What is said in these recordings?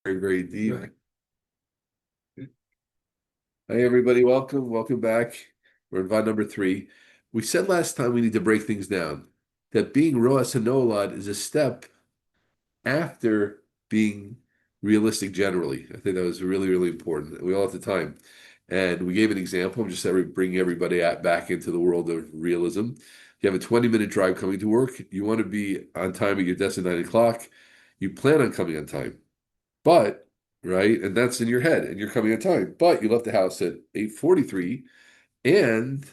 Very, very deep. Hi, everybody. Welcome back. We're in VOD number 3. We said last time we need to break things down. That being Roas Hanolad is a step after being realistic generally. I think that was really, really important. We all have the time. And we gave an example. I'm just bringing everybody back into the world of realism. You have a 20-minute drive coming to work. You want to be on time at your desk at 9 o'clock. You plan on coming on time. But, right, and that's in your head, and you're coming on time. But you left the house at 8:43, and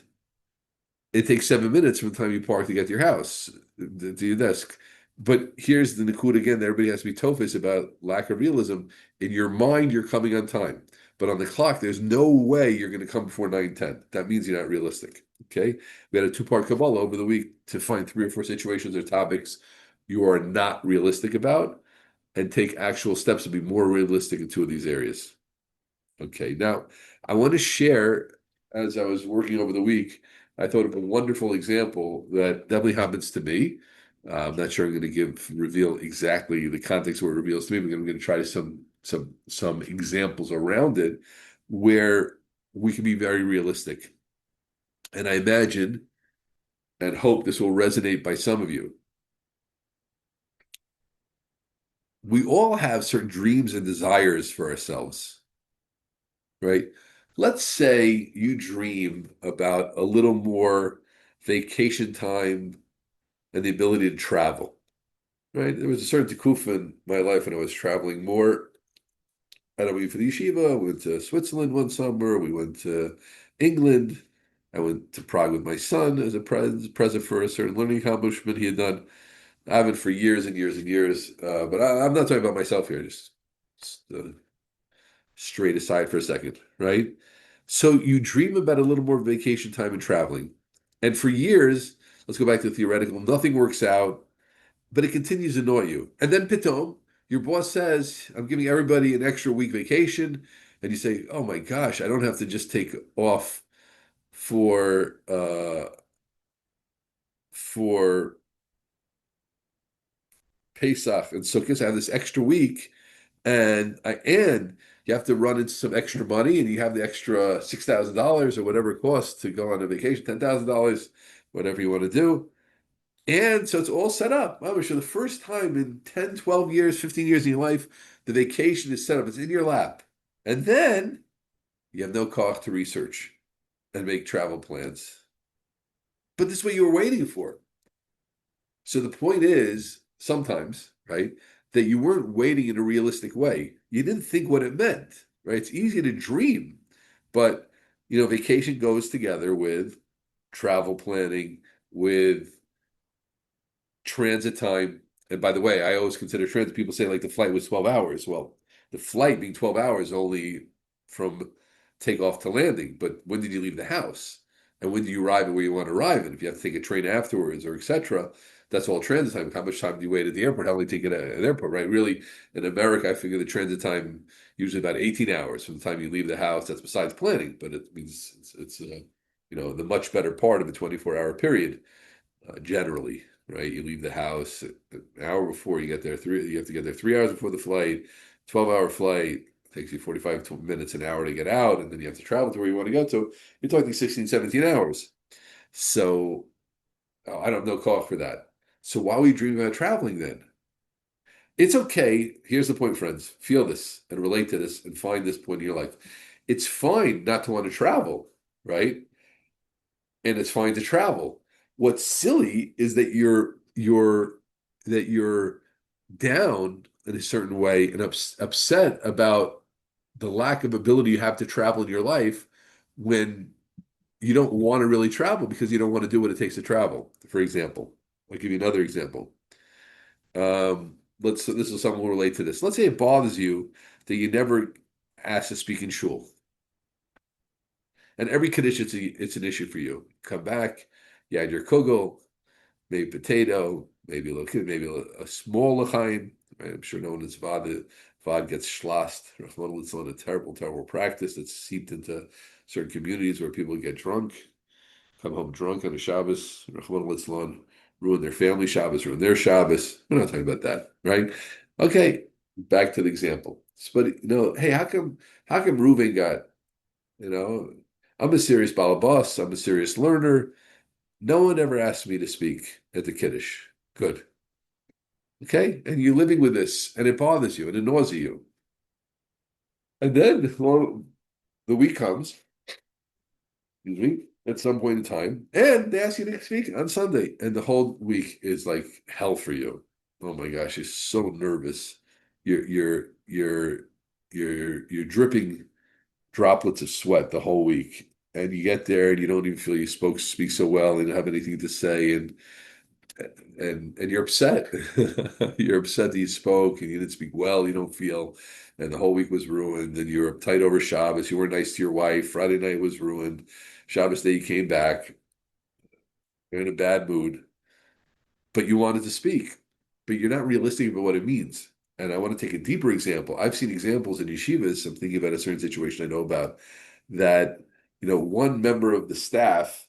it takes 7 minutes from the time you park to get to your house, to your desk. But here's the nakud again that everybody has to be tofus about lack of realism. In your mind, you're coming on time. But on the clock, there's no way you're going to come before 9:10. That means you're not realistic. Okay? We had a 2-part Kabbalah over the week to find 3 or 4 situations or topics you are not realistic about and take actual steps to be more realistic in 2 of these areas. Okay, now I want to share, as I was working over the week, I thought of a wonderful example that definitely happens to me. I'm not sure I'm going to reveal exactly the context where it reveals to me, but I'm going to try some examples around it where we can be very realistic. And I imagine and hope this will resonate by some of you. We all have certain dreams and desires for ourselves, right? Let's say you dream about a little more vacation time and the ability to travel, right? There was a certain tekufa in my life when I was traveling more. I went for the yeshiva. I went to Switzerland one summer. We went to England. I went to Prague with my son as a present for a certain learning accomplishment he had done. I haven't for years and years and years, but I'm not talking about myself here. Just straight aside for a second, right? So you dream about a little more vacation time and traveling. And for years, let's go back to the theoretical, nothing works out, but it continues to annoy you. And then pitom, your boss says, I'm giving everybody an extra week vacation. And you say, oh my gosh, I don't have to just take off for Pesach and Sukkot. I have this extra week, and you have to run into some extra money, and you have the extra $6,000 or whatever it costs to go on a vacation, $10,000, whatever you want to do. And so it's all set up. Well, for the first time in 10, 12 years, 15 years in your life, the vacation is set up. It's in your lap. And then you have no cost to research and make travel plans. But this is what you were waiting for. So the point is, sometimes, right, that you weren't waiting in a realistic way. You didn't think what it meant, right? It's easy to dream, but vacation goes together with travel planning, with transit time. And by the way, I always consider transit. People say like the flight was 12 hours. Well, the flight being 12 hours only from takeoff to landing. But when did you leave the house? And when do you arrive at where you want to arrive? And if you have to take a train afterwards or etc., that's all transit time. How much time do you wait at the airport? How long do you take at an airport, right? Really, in America, I figure the transit time usually about 18 hours from the time you leave the house. That's besides planning, but it means it's the much better part of a 24-hour period, generally, right? You leave the house an hour before you get there. You have to get there 3 hours before the flight. 12-hour flight takes you 45 minutes, an hour to get out, and then you have to travel to where you want to go to. You're talking 16, 17 hours. So I don't know call for that. So why are we dreaming about traveling then? It's okay. Here's the point, friends. Feel this and relate to this and find this point in your life. It's fine not to want to travel, right? And it's fine to travel. What's silly is that you're down in a certain way and upset about the lack of ability you have to travel in your life when you don't want to really travel because you don't want to do what it takes to travel. For example, I'll give you another example. This is something will relate to this. Let's say it bothers you that you never asked to speak in shul. And every condition, it's an issue for you. Come back, you had your kugel, maybe potato, maybe a little kid, maybe a small l'chaim. Right? I'm sure no one is Vaad gets schlossed. It's a terrible, terrible practice that's seeped into certain communities where people get drunk, come home drunk on a Shabbos, ruin their family Shabbos, ruin their Shabbos. We're not talking about that, right? Okay, back to the example. But hey, how come Reuven got, you know, I'm a serious balabas, I'm a serious learner. No one ever asked me to speak at the Kiddush. Good. Okay? And you're living with this, and it bothers you and annoys you. And then, well, the week comes, excuse me, at some point in time, and they ask you to speak on Sunday, and the whole week is like hell for you. Oh my gosh, you're so nervous. You're you're dripping droplets of sweat the whole week. And you get there and you don't even feel you speak so well and don't have anything to say, and you're upset. You're upset that you spoke and you didn't speak well, you don't feel, and the whole week was ruined, and you're uptight over Shabbos, you weren't nice to your wife, Friday night was ruined, Shabbos day you came back, you're in a bad mood, but you wanted to speak, but you're not realistic about what it means. And I want to take a deeper example. I've seen examples in yeshivas, I'm thinking about a certain situation I know about, that one member of the staff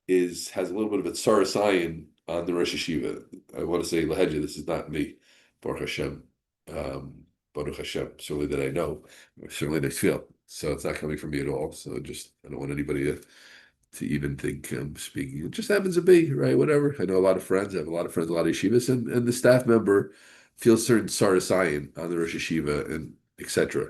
has a little bit of a tsar sign on the Rosh Hashiva. I want to say Lahedja, this is not me, Baruch Hashem. Baruch Hashem, certainly that I know, certainly that I feel. So it's not coming from me at all. So just, I don't want anybody to even think I'm speaking. It just happens to be, right? Whatever. I know a lot of friends. I have a lot of friends, a lot of yeshivas, and the staff member feels certain sarasayin on the Rosh Hashiva and etc.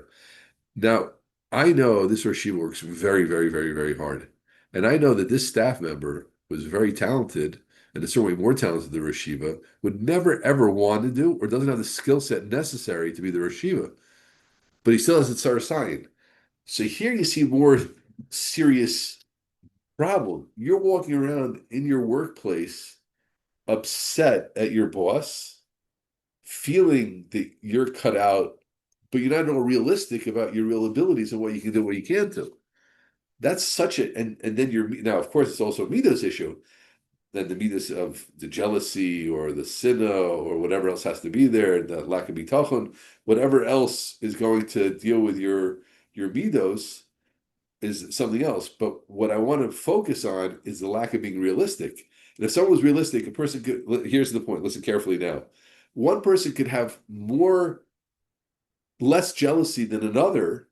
Now, I know this Rosh Hashiva works very, very, very, very hard. And I know that this staff member was very talented, and is certainly more talented than the Rosh Hashiva, would never, ever want to do or doesn't have the skill set necessary to be the Rosh Hashiva. But he still has the sarasayin. So here you see more serious problem. You're walking around in your workplace upset at your boss, feeling that you're cut out, but you're not at all realistic about your real abilities and what you can do, what you can't do. That's such a, and then you're, now, of course, it's also a Middos issue. Then the Middos of the jealousy or the sinna or whatever else has to be there, the lack of bitachon, whatever else is going to deal with your Middos is something else. But what I want to focus on is the lack of being realistic. And if someone was realistic, a person could, here's the point, listen carefully now. One person could have less jealousy than another,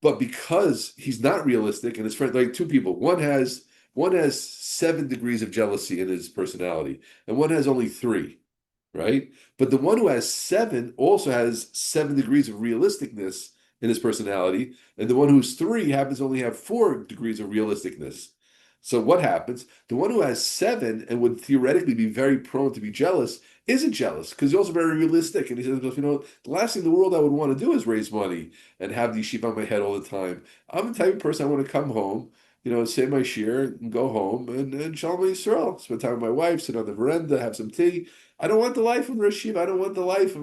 but because he's not realistic and his friend, like two people, one has 7 degrees of jealousy in his personality, and one has only 3, right? But the one who has 7 also has 7 degrees of realisticness in his personality, and the one who's 3 happens to only have 4 degrees of realisticness. So what happens? The one who has 7 and would theoretically be very prone to be jealous isn't jealous because he's also very realistic. And he says, the last thing in the world I would want to do is raise money and have the sheep on my head all the time. I'm the type of person I want to come home, say my shir and go home and Shalom Yisrael, spend time with my wife, sit on the veranda, have some tea. I don't want the life of Rashid. I don't want the life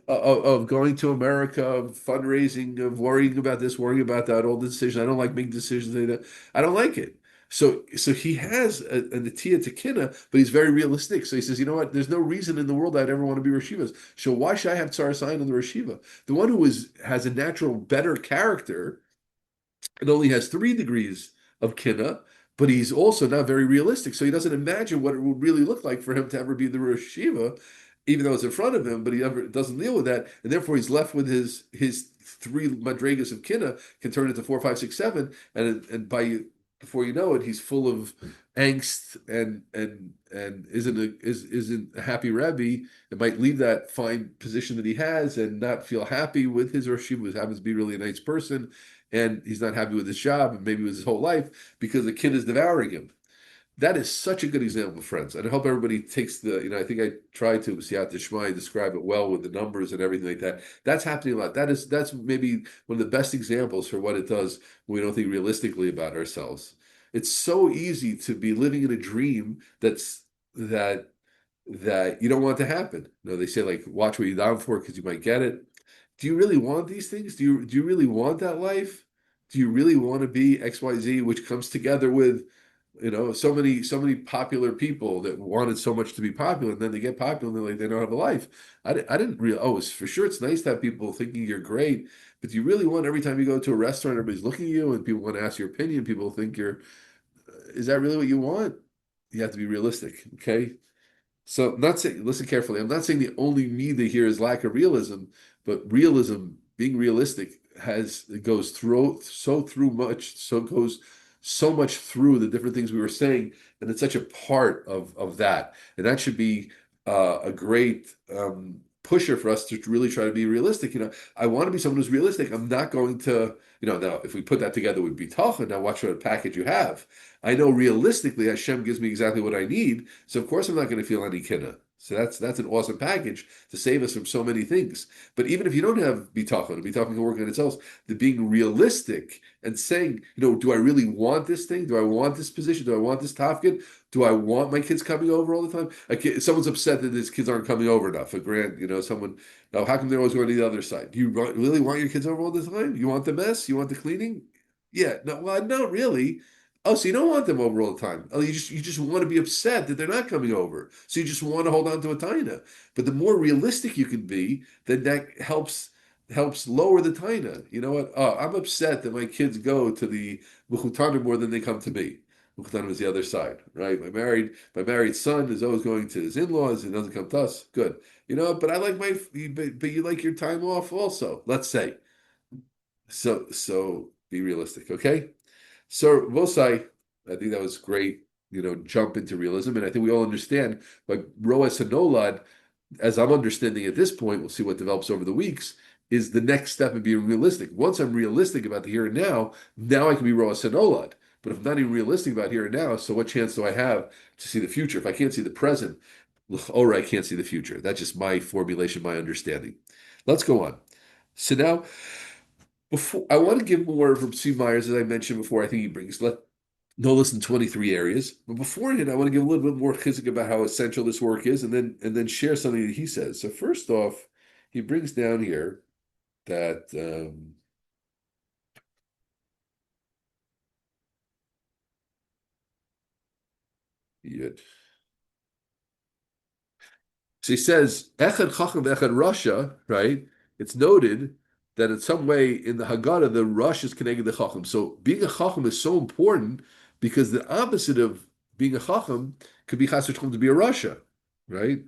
of going to America, of fundraising, of worrying about this, worrying about that, all the decisions. I don't like making decisions like that. I don't like it. So he has a Natiya Tekina, but he's very realistic. So he says, you know what? There's no reason in the world I'd ever want to be Rashivas. So why should I have Tsar sign on the Rashiva? The one who has a natural better character and only has 3 degrees of kina, but he's also not very realistic. So he doesn't imagine what it would really look like for him to ever be the Rosh Hashiva, even though it's in front of him, but he ever doesn't deal with that. And therefore he's left with his 3 madregas of kina can turn into 4, 5, 6, 7. And before you know it, he's full of angst and isn't a happy Rebbe, and might leave that fine position that he has and not feel happy with his Rosh Hashiva, who happens to be really a nice person, and he's not happy with his job and maybe with his whole life because the kid is devouring him. That is such a good example, friends. And I hope everybody takes I think I tried to, Siyat Dishmai, describe it well with the numbers and everything like that. That's happening a lot. That's maybe one of the best examples for what it does when we don't think realistically about ourselves. It's so easy to be living in a dream that you don't want to happen. They say, like, watch what you're down for because you might get it. Do you really want these things? Do you really want that life? Do you really want to be XYZ, which comes together with so many popular people that wanted so much to be popular, and then they get popular and they don't have a life. I didn't really. Oh, it's for sure. It's nice to have people thinking you're great, but do you really want every time you go to a restaurant, everybody's looking at you and people want to ask your opinion? People think you're. Is that really what you want? You have to be realistic, okay? So I'm not saying, listen carefully. I'm not saying the only need here is lack of realism, but realism, being realistic, has it goes through so through much, so goes so much through the different things we were saying, and it's such a part of that, and that should be a great pusher for us to really try to be realistic. I want to be someone who's realistic. I'm not going to, now if we put that together, we'd be tough. And now watch what package you have. I know realistically Hashem gives me exactly what I need, so of course I'm not going to feel any kinna. So that's an awesome package to save us from so many things. But even if you don't have bitachon, bitachon can work on itself. The being realistic and saying, do I really want this thing? Do I want this position? Do I want this tafkid? Do I want my kids coming over all the time? Someone's upset that his kids aren't coming over enough. A grand, someone. Oh, how come they're always going to the other side? Do you really want your kids over all the time? You want the mess? You want the cleaning? Yeah, no, well, not really. Oh, so you don't want them over all the time. Oh, you just want to be upset that they're not coming over. So you just want to hold on to a taina. But the more realistic you can be, then that helps lower the taina. You know what? Oh, I'm upset that my kids go to the mechutana more than they come to me. Mechutana is the other side, right? My married son is always going to his in-laws and doesn't come to us. Good. But I like but you like your time off also. Let's say. So be realistic, okay? So Vosai, I think that was great, jump into realism. And I think we all understand, like Roas Hanolad, as I'm understanding at this point, we'll see what develops over the weeks, is the next step in being realistic. Once I'm realistic about the here and now I can be Roas Hanolad. But if I'm not even realistic about here and now, so what chance do I have to see the future? If I can't see the present, or I can't see the future. That's just my formulation, my understanding. Let's go on. So now before I want to give more from Steve Myers, as I mentioned before, I think he brings no less than 23 areas. But beforehand, I want to give a little bit more chizik about how essential this work is, and then share something that he says. So first off, he brings down here that Yud. So he says Echad Chacham Echad Rasha, right? It's noted that in some way in the Haggadah the Rosh is connected to Chacham. So being a Chacham is so important because the opposite of being a Chacham could be Chas v'Shalom to be a Rasha, right?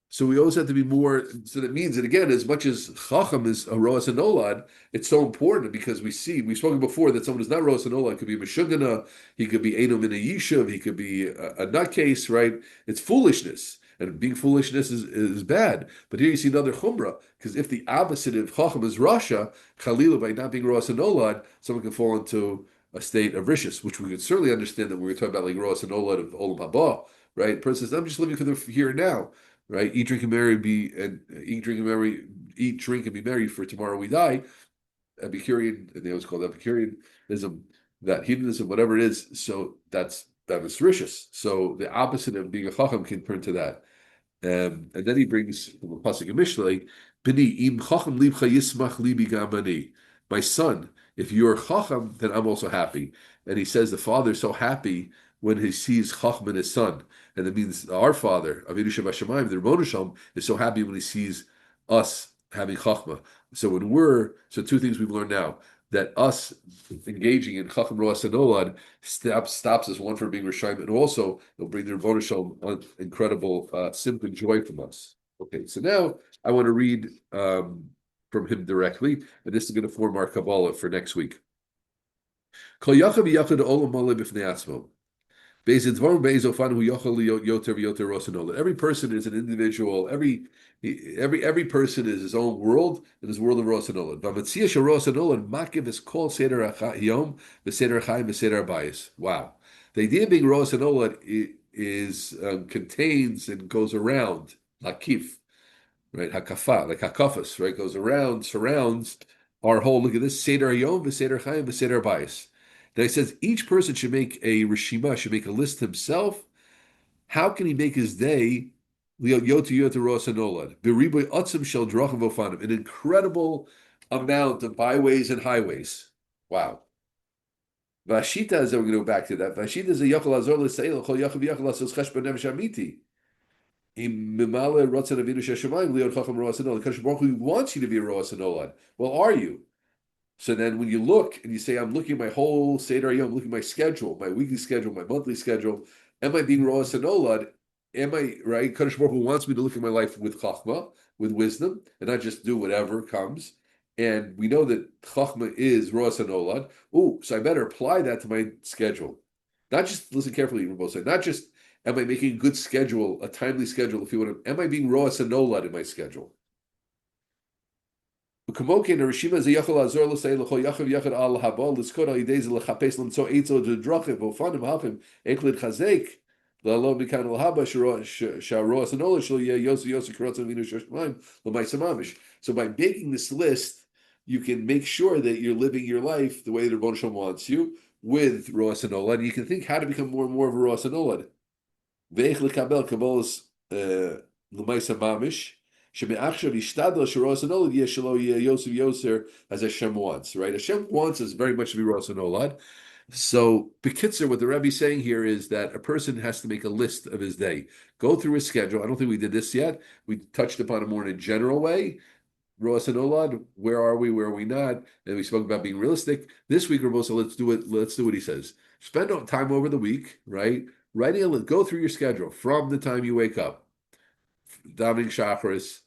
So we always have to be more. So that means that again, as much as Chacham is a Roas and Olad, it's so important because we've spoken before that someone who's not Roas and Olad could be a Meshugana, he could be Einum in a Yishuv, he could be a nutcase, right? It's foolishness. And being foolishness is bad. But here you see another chumrah, because if the opposite of Chacham is Rasha, Chalila, by not being Roas and Olad, someone can fall into a state of rishis, which we could certainly understand that we were talking about like Roas and Olad of Olam Haba, right? The person says, I'm just living for the here and now, right? Eat, drink, and marry, eat, drink, and be merry, for tomorrow we die. Epicurean, and they always call it Epicureanism, that hedonism, whatever it is. So that is vicious. So the opposite of being a chacham can turn to that. And then he brings from the pasuk of Mishlei, Bini im chacham libcha yismach libi gamani. My son, if you're chacham, then I'm also happy. And he says the father is so happy when he sees chacham in his son, and that means our father, Avinu Shabashamayim, the Rebbeinu Shalom, is so happy when he sees us having chachma. So two things we've learned now, that us engaging in chacham roas and olad stops us, one, from being rishayim, and also it'll bring the Rebbeinu Shalom incredible simple joy from us. Okay, so now I want to read from him directly, and this is going to form our Kabbalah for next week. Kol yachad v'yachad olam maleh b'fnei atzmo. Every person is an individual. Every person is his own world, and his world of Rosanolad. Wow. The idea of being Rosanolad is contains and goes around Lakif, right? Hakafa, like Hakafas, right? Goes around, surrounds our whole. Look at this: Seder Yom, Seder Chaim, Seder Bayis. Now he says each person should make a rishima, should make a list himself. How can he make his day an incredible amount of byways and highways? Wow. Vashita is, we're going to go back to that. Vashita is a yachal azor l'seil, chol yachal v'yachal asos cheshbon nefesh amiti. Im mimale rotzen avinu sheshamayim liot chacham roas anolad. Kadosh Baruch Hu wants you to be a roas anolad. Well, are you? So then when you look and you say, I'm looking at my whole Seder Yom, I'm looking at my schedule, my weekly schedule, my monthly schedule, am I being Roas and Olad? Am I, right? Kadosh Baruch Hu wants me to look at my life with Chachma, with wisdom, and not just do whatever comes. And we know that Chachma is Roas and Olad. Oh, so I better apply that to my schedule. Not just, listen carefully, we're both saying, not just am I making a good schedule, a timely schedule, if you want to, am I being Roas and Olad in my schedule? וכמו כן הרשימה זה יכול לעזור לסייע לכל יחד ויחד על הבא לזכות על ידי זה לחפש למצוא עצות ודרכים ואופנים הלכים איך להתחזק לעלות מכאן אל הבא שהרוע הסנולה שלו יהיה יוסי קרוץ אבינו של שמיים למעשה ממש. So by making this list, you can make sure that you're living your life the way that Rabbi Shalom wants you with Roa Sanolad, and you can think how to become more and more of a Roa Sanolad. Ve'ech lekabel kabolas l'maisa mamish. As Hashem wants, right? Hashem wants us very much to be Rosh Olad. So, Bekitzer, what the Rebbe is saying here is that a person has to make a list of his day, go through his schedule. I don't think we did this yet. We touched upon it more in a general way. Rosh Olad, where are we not? And we spoke about being realistic. This week, Rabbi, so let's do it. Let's do what he says. Spend time over the week, right? Go through your schedule from the time you wake up, davening shacharis,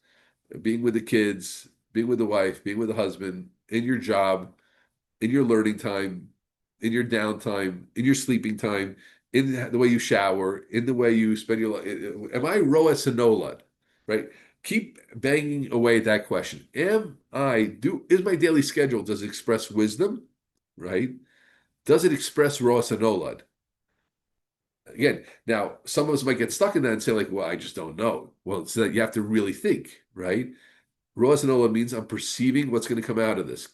being with the kids, being with the wife, being with the husband, in your job, in your learning time, in your downtime, in your sleeping time, in the way you shower, in the way you spend your life. Am I Roas Hanolad? Right? Keep banging away at that question. Is my daily schedule, does it express wisdom? Right? Does it express Roas Hanolad? Again, now some of us might get stuck in that and say, like, well, I just don't know. Well, it's that you have to really think, right? Roas and Ola means I'm perceiving what's going to come out of this.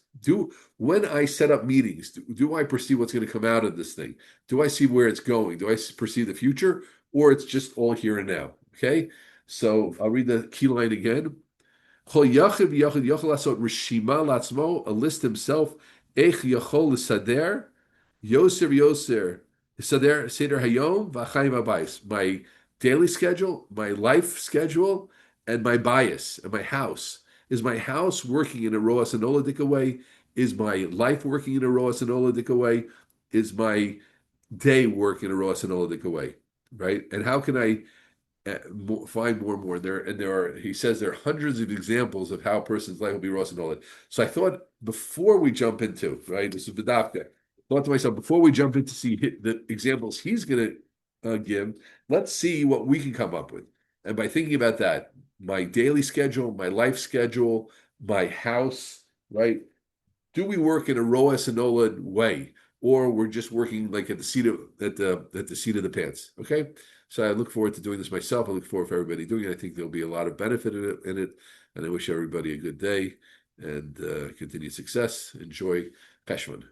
When I set up meetings, do I perceive what's going to come out of this thing? Do I see where it's going? Do I perceive the future? Or it's just all here and now? Okay? So I'll read the key line again. A list himself. Ech yachol l'sader, yoser. Seder Hayom v'achayim habayis. My daily schedule, my life schedule, and my bias, and my house. Is my house working in a Roas and Oladik way? Is my life working in a Roas and Oladik way? Is my day working in a Roas and Oladik way? Right? And how can I find more and more? He says there are hundreds of examples of how a person's life will be Roas and Olad. So I thought before we jump into, right, this is B'davka, thought to myself, before we jump in to see the examples he's going to give, let's see what we can come up with. And by thinking about that, my daily schedule, my life schedule, my house, right? Do we work in a Roas and Olad way, or we're just working like at the seat of the pants? Okay, so I look forward to doing this myself. I look forward for everybody doing it. I think there'll be a lot of benefit in it, and I wish everybody a good day and continued success. Enjoy Peshman.